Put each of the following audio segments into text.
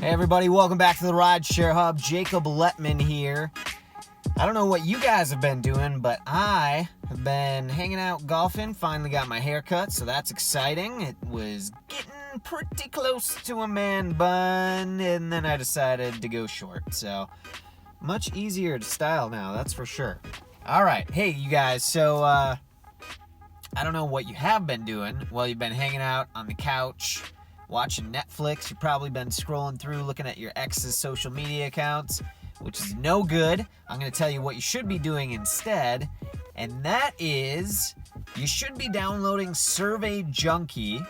Hey everybody, welcome back to the Rideshare Hub. Jacob Letman here. I don't know what you guys have been doing, but I have been hanging out golfing. Finally got my hair cut, so that's exciting. It was getting pretty close to a man bun, and then I decided to go short. So much easier to style now, that's for sure. All right, hey you guys, so I don't know what you have been doing. Well, you've been hanging out on the couch, watching Netflix. You've probably been scrolling through, looking at your ex's social media accounts, which is no good. I'm going to tell you what you should be doing instead, and that is you should be downloading Survey Junkie.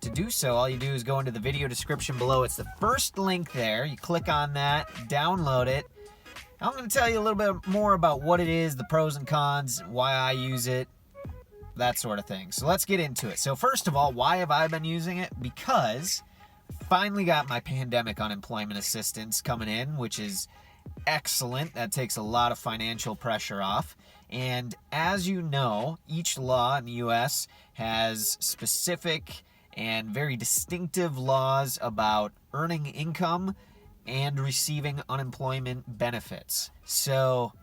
To do so, all you do is go into the video description below. It's the first link there. You click on that, download it. I'm going to tell you a little bit more about what it is, the pros and cons, why I use it, that sort of thing. So let's get into it. So first of all, why have I been using it? Because I finally got my pandemic unemployment assistance coming in, which is excellent. That takes a lot of financial pressure off. And as you know, each law in the U.S. has specific and very distinctive laws about earning income and receiving unemployment benefits. So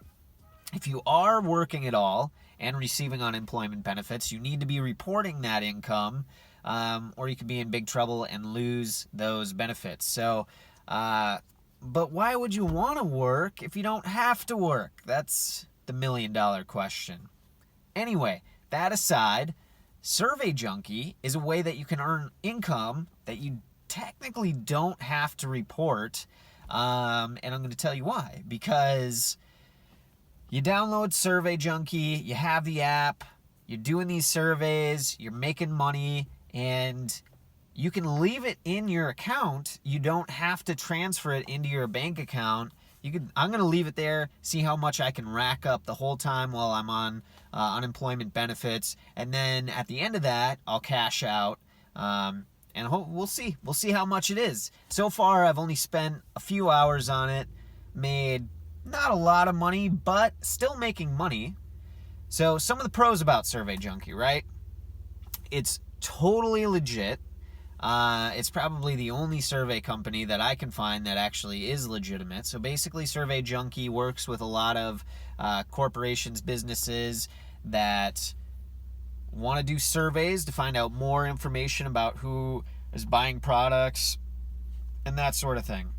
if you are working at all and receiving unemployment benefits, you need to be reporting that income, or you could be in big trouble and lose those benefits. So, but why would you want to work if you don't have to work? That's the million-dollar question. Anyway, that aside, Survey Junkie is a way that you can earn income that you technically don't have to report, and I'm going to tell you why. Because you download Survey Junkie, you have the app, you're doing these surveys, you're making money, and you can leave it in your account. You don't have to transfer it into your bank account. I'm going to leave it there, see how much I can rack up the whole time while I'm on unemployment benefits, and then at the end of that, I'll cash out, and we'll see. We'll see how much it is. So far, I've only spent a few hours on it, made not a lot of money, but still making money. So some of the pros about Survey Junkie, right? It's totally legit. It's probably the only survey company that I can find that actually is legitimate. So basically, Survey Junkie works with a lot of corporations, businesses that want to do surveys to find out more information about who is buying products and that sort of thing.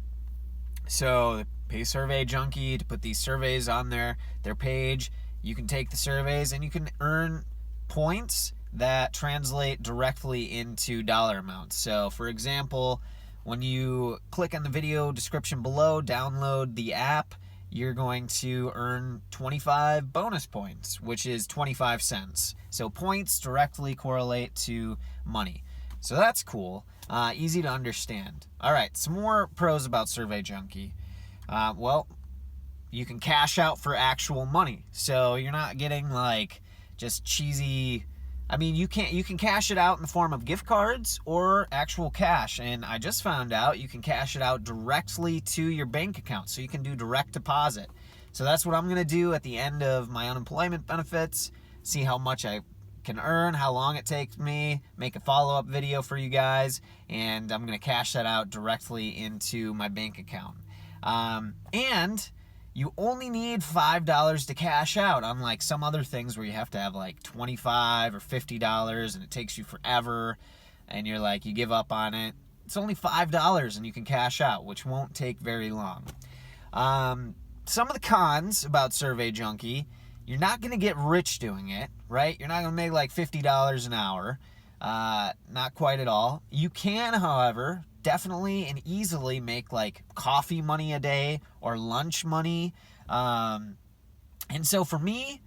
So pay Survey Junkie to put these surveys on their page. You can take the surveys and you can earn points that translate directly into dollar amounts. So for example, when you click on the video description below, download the app, you're going to earn 25 bonus points, which is 25 cents. So points directly correlate to money. So that's cool. Easy to understand. All right, some more pros about Survey Junkie. Well, you can cash out for actual money. So you're not getting like just cheesy. I mean, you can cash it out in the form of gift cards or actual cash. And I just found out you can cash it out directly to your bank account. So you can do direct deposit. So that's what I'm going to do at the end of my unemployment benefits. See how much I can earn, how long it takes me, make a follow-up video for you guys, and I'm going to cash that out directly into my bank account. And you only need $5 to cash out, unlike some other things where you have to have like $25 or $50 and it takes you forever and you're like, you give up on it. It's only $5 and you can cash out, which won't take very long. Some of the cons about Survey Junkie: you're not going to get rich doing it, right? You're not going to make like $50 an hour. Not quite at all. You can, however, definitely and easily make like coffee money a day or lunch money. And so for me,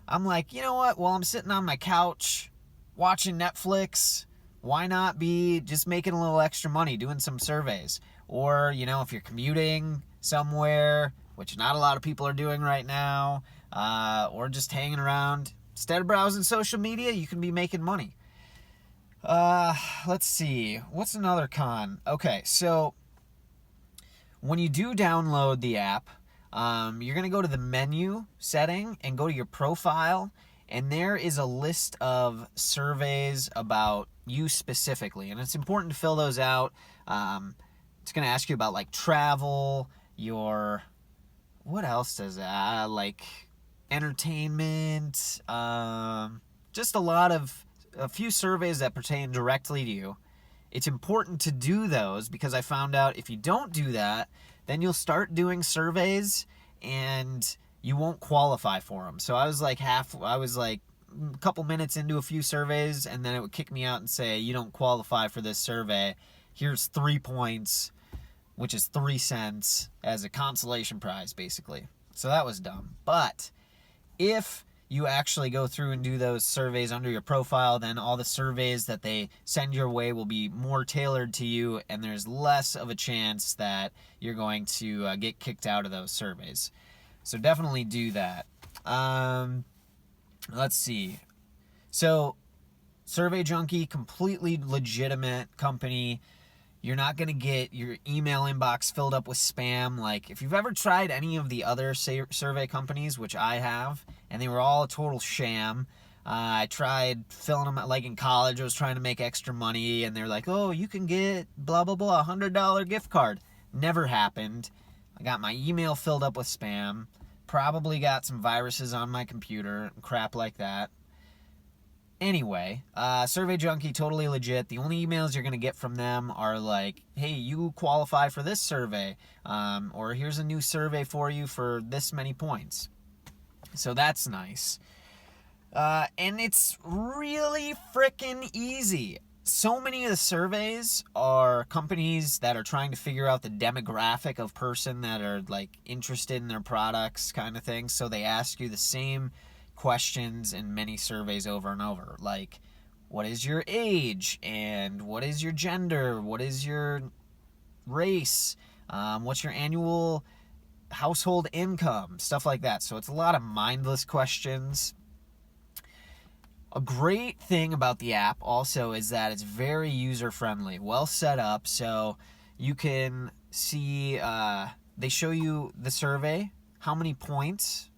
I'm like, you know what? While I'm sitting on my couch watching Netflix, why not be just making a little extra money doing some surveys? Or, you know, if you're commuting somewhere, which not a lot of people are doing right now, or just hanging around, instead of browsing social media, you can be making money. Let's see. What's another con? Okay, so when you do download the app, you're going to go to the menu setting and go to your profile, and there is a list of surveys about you specifically, and it's important to fill those out. It's going to ask you about like travel, what else does it? Like entertainment, just a few surveys that pertain directly to you. It's important to do those because I found out if you don't do that, then you'll start doing surveys and you won't qualify for them. So I was like a couple minutes into a few surveys, and then it would kick me out and say, you don't qualify for this survey. Here's 3 points, which is 3 cents as a consolation prize, basically. So that was dumb. But if you actually go through and do those surveys under your profile, then all the surveys that they send your way will be more tailored to you, and there's less of a chance that you're going to get kicked out of those surveys. So definitely do that. Let's see. So Survey Junkie, completely legitimate company. You're not going to get your email inbox filled up with spam. Like, if you've ever tried any of the other survey companies, which I have, and they were all a total sham. I tried filling them, like in college, I was trying to make extra money, and they're like, oh, you can get blah, blah, blah, $100 gift card. Never happened. I got my email filled up with spam. Probably got some viruses on my computer and crap like that. Anyway, Survey Junkie, totally legit. The only emails you're going to get from them are like, hey, you qualify for this survey, or here's a new survey for you for this many points. So that's nice. And it's really freaking easy. So many of the surveys are companies that are trying to figure out the demographic of person that are like interested in their products kind of thing. So they ask you the same questions in many surveys over and over, like what is your age and what is your gender, what is your race, what's your annual household income, stuff like that. So it's a lot of mindless questions. A great thing about the app also is that it's very user-friendly, well set up, so you can see, they show you the survey, how many points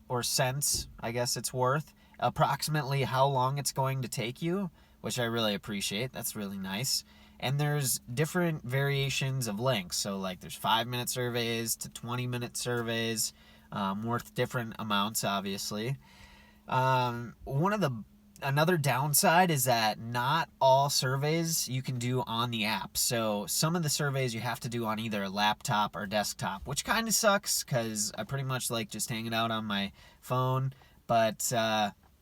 or cents, I guess it's worth, approximately how long it's going to take you, which I really appreciate. That's really nice. And there's different variations of links. So like there's 5-minute surveys to 20-minute surveys, worth different amounts, obviously. Another downside is that not all surveys you can do on the app. So some of the surveys you have to do on either a laptop or desktop, which kind of sucks because I pretty much like just hanging out on my phone, but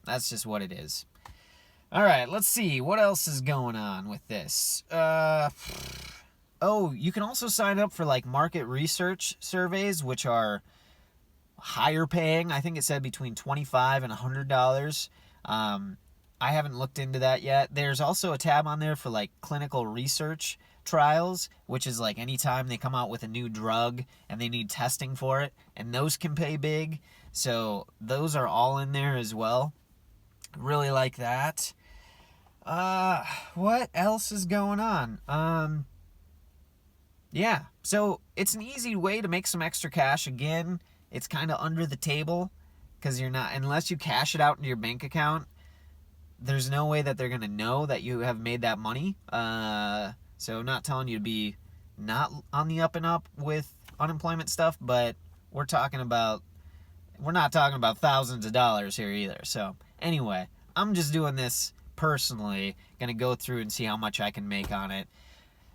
that's just what it is. All right, let's see. What else is going on with this? Oh, you can also sign up for like market research surveys, which are higher paying. I think it said between $25 and $100. I haven't looked into that yet. There's also a tab on there for like clinical research trials, which is like anytime they come out with a new drug and they need testing for it, and those can pay big. So those are all in there as well. Really like that. What else is going on? Yeah, so it's an easy way to make some extra cash. Again, it's kind of under the table because you're not, unless you cash it out into your bank account, there's no way that they're going to know that you have made that money. So I'm not telling you to be not on the up and up with unemployment stuff, but we're not talking about thousands of dollars here either. So anyway, I'm just doing this personally, going to go through and see how much I can make on it.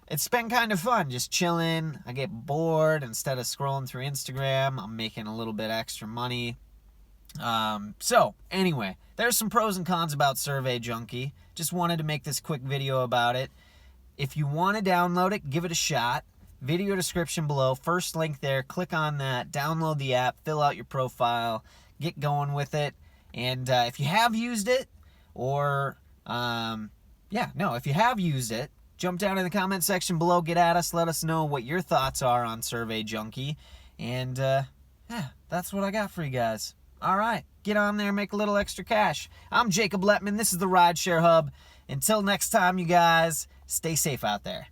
It's been kind of fun, just chilling. I get bored. Instead of scrolling through Instagram, I'm making a little bit extra money. So anyway, there's some pros and cons about Survey Junkie. Just wanted to make this quick video about it. If you want to download it, give it a shot. Video description below, first link there. Click on that, download the app, fill out your profile, get going with it. And if you have used it, or if you have used it, jump down in the comment section below, get at us, let us know what your thoughts are on Survey Junkie. And that's what I got for you guys. All right, get on there, make a little extra cash. I'm Jacob Lettman. This is the Rideshare Hub. Until next time, you guys, stay safe out there.